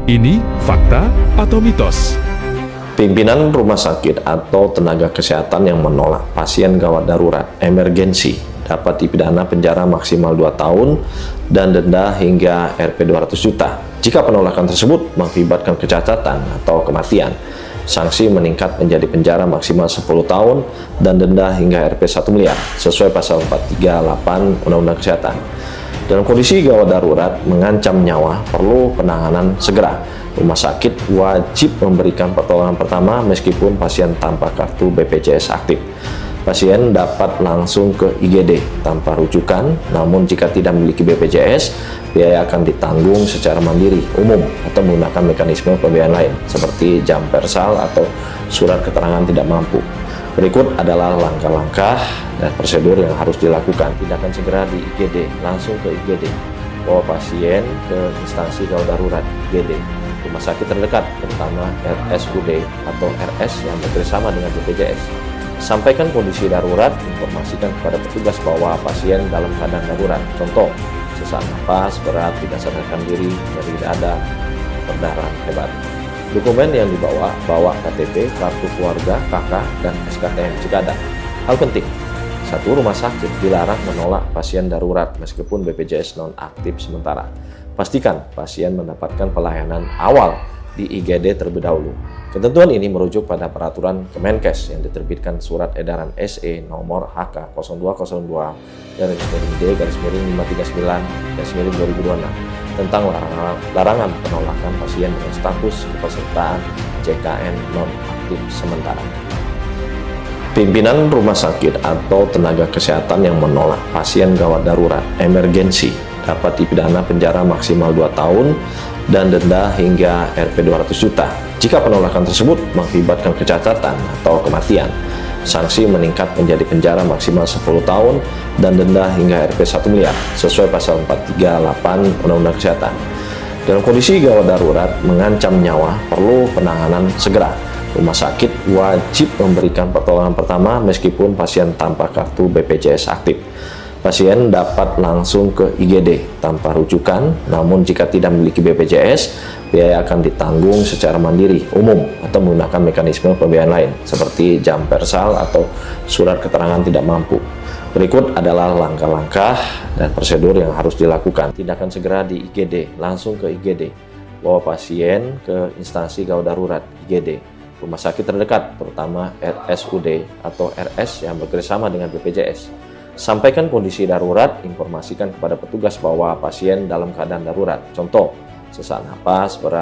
Ini fakta atau mitos? Pimpinan rumah sakit atau tenaga kesehatan yang menolak pasien gawat darurat emergensi dapat dipidana penjara maksimal 2 tahun dan denda hingga Rp 200 juta. Jika penolakan tersebut mengakibatkan kecacatan atau kematian, sanksi meningkat menjadi penjara maksimal 10 tahun dan denda hingga Rp 1 miliar sesuai pasal 438 Undang-Undang Kesehatan. Dalam kondisi gawat darurat mengancam nyawa, perlu penanganan segera. Rumah sakit wajib memberikan pertolongan pertama meskipun pasien tanpa kartu BPJS aktif. Pasien dapat langsung ke IGD tanpa rujukan, namun jika tidak memiliki BPJS, biaya akan ditanggung secara mandiri, umum, atau menggunakan mekanisme pembiayaan lain, seperti jam persal atau surat keterangan tidak mampu. Berikut adalah langkah-langkah dan prosedur yang harus dilakukan. Tindakan segera di IGD, langsung ke IGD. Bawa pasien ke instansi gawat darurat IGD, rumah sakit terdekat, terutama RSUD atau RS yang bekerjasama dengan BPJS. Sampaikan kondisi darurat, informasikan kepada petugas bahwa pasien dalam keadaan darurat. Contoh, sesak napas berat, tidak sadarkan diri, nyeri dada, perdarahan hebat. Dokumen yang dibawa, bawa KTP, kartu keluarga, KK, dan SKTM jika ada. Hal penting, satu rumah sakit dilarang menolak pasien darurat meskipun BPJS non-aktif sementara. Pastikan pasien mendapatkan pelayanan awal di IGD terlebih dahulu. Ketentuan ini merujuk pada peraturan Kemenkes yang diterbitkan Surat Edaran SE nomor HK 0202-D-539-2026 tentang larangan penolakan pasien dengan status kepesertaan JKN non-aktif sementara. Pimpinan rumah sakit atau tenaga kesehatan yang menolak pasien gawat darurat emergensi dapat dipidana penjara maksimal 2 tahun dan denda hingga Rp 200 juta. Jika penolakan tersebut mengakibatkan kecacatan atau kematian, sanksi meningkat menjadi penjara maksimal 10 tahun dan denda hingga Rp 1 miliar sesuai pasal 438 Undang-Undang Kesehatan. Dalam kondisi gawat darurat mengancam nyawa, perlu penanganan segera. Rumah sakit wajib memberikan pertolongan pertama meskipun pasien tanpa kartu BPJS aktif. Pasien dapat langsung ke IGD tanpa rujukan, namun jika tidak memiliki BPJS, biaya akan ditanggung secara mandiri, umum, atau menggunakan mekanisme pembiayaan lain, seperti jam persal atau surat keterangan tidak mampu. Berikut adalah langkah-langkah dan prosedur yang harus dilakukan. Tindakan segera di IGD, langsung ke IGD. Bawa pasien ke instansi gawat darurat IGD, rumah sakit terdekat, terutama RSUD atau RS yang bekerjasama dengan BPJS. Sampaikan kondisi darurat, informasikan kepada petugas bahwa pasien dalam keadaan darurat. Contoh, sesak napas berat.